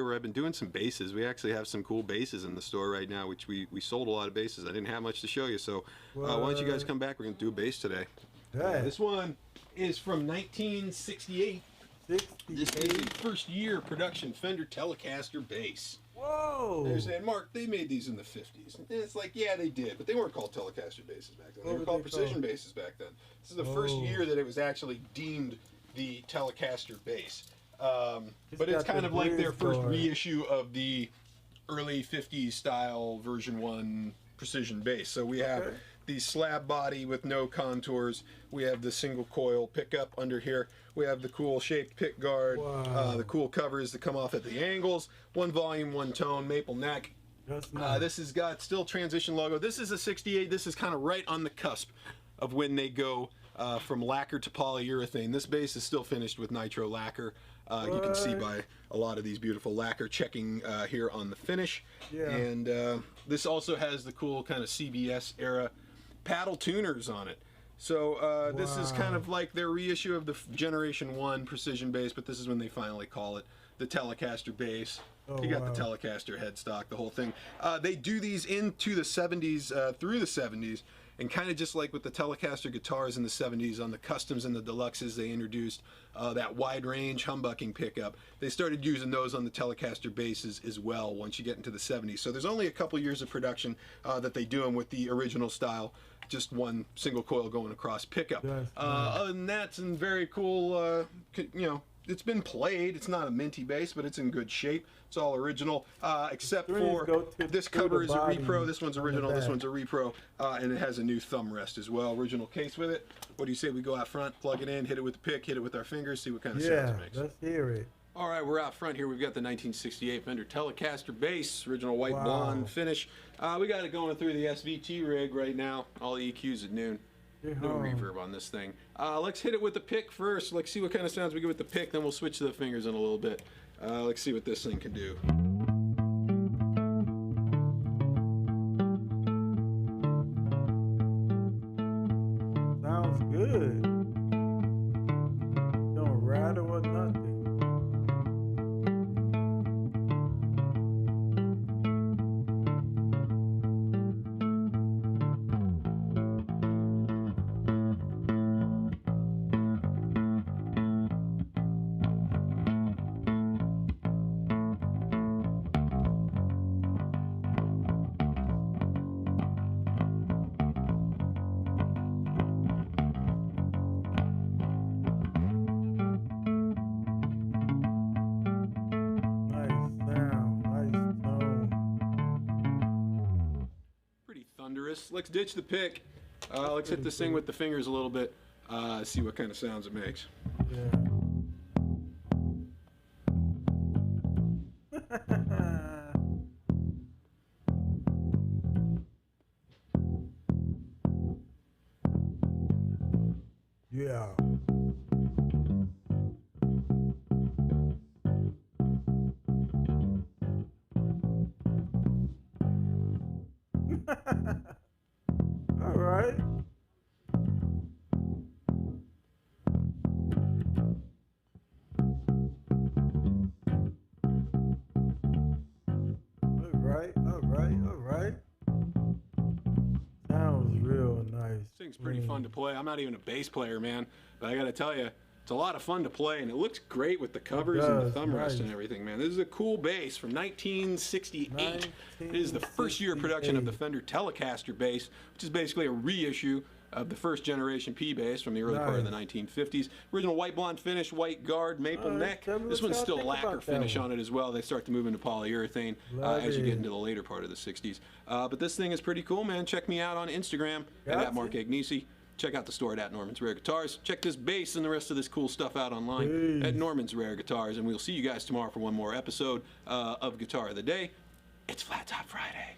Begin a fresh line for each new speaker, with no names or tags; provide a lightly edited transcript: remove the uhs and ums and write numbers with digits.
where I've been doing some basses. We actually have some cool basses in the store right now, which we sold a lot of basses. I didn't have much to show you, so why don't you guys come back? We're going to do a bass today. This one is from 1968. This is a first year production Fender Telecaster bass.
Whoa!
And Mark, they made these in the 50s. And it's like, yeah, they did, but they weren't called Telecaster basses back then. They were called precision basses back then. This is the first year that it was actually deemed the Telecaster bass. But it's kind of like their first reissue of the early 50s style version 1 precision bass. So we have the slab body with no contours. We have the single coil pickup under here. We have the cool shaped pick guard. The cool covers that come off at the angles. 1 volume, 1 tone, maple neck.
That's nice.
This has got still transition logo. This is a 68. This is kind of right on the cusp of when they go from lacquer to polyurethane. This bass is still finished with nitro lacquer. You can see by a lot of these beautiful lacquer checking here on the finish. And this also has the cool kind of CBS era paddle tuners on it. So this is kind of like their reissue of the Generation 1 precision bass, but this is when they finally call it the Telecaster bass. You got the Telecaster headstock, the whole thing. They do these into the 70s, through the 70s, and kind of just like with the Telecaster guitars in the 70s, on the customs and the deluxes, they introduced that wide range humbucking pickup. They started using those on the Telecaster basses as well once you get into the 70s. So there's only a couple years of production that they do them with the original style, just 1 single coil going across pickup. Other than that, some very cool, you know, it's been played. It's not a minty bass, but it's in good shape. It's all original, except for this cover is a repro. This one's original. This one's a repro, and it has a new thumb rest as well. Original case with it. What do you say we go out front, plug it in, hit it with the pick, hit it with our fingers, see what kind of sounds it makes?
Let's hear it.
All right, we're out front here. We've got the 1968 Fender Telecaster bass, original white blonde finish. We got it going through the SVT rig right now. All the EQs at noon. No reverb on this thing. Let's hit it with the pick first. Let's see what kind of sounds we get with the pick, then we'll switch to the fingers in a little bit. Let's see what this thing can do.
Sounds good. Don't rattle or nothing.
Thunderous. Let's ditch the pick. Let's hit this thing with the fingers a little bit. See what kind of sounds it makes.
Yeah. All right. All right. Sounds real nice.
This thing's pretty fun to play. I'm not even a bass player, man, but I gotta tell you, it's a lot of fun to play, and it looks great with the covers and the thumb rest and everything, man. This is a cool bass from 1968. It is the first year production of the Fender Telecaster bass, which is basically a reissue of the first generation P bass from the early part of the 1950s. Original white blonde finish, white guard, maple neck. This one's still lacquer finish on it as well. They start to move into polyurethane as you get into the later part of the 60s. But this thing is pretty cool, man. Check me out on Instagram at Mark Agnesi. Check out the store at Norman's Rare Guitars. Check this bass and the rest of this cool stuff out online at Norman's Rare Guitars. And we'll see you guys tomorrow for one more episode of Guitar of the Day. It's Flat Top Friday.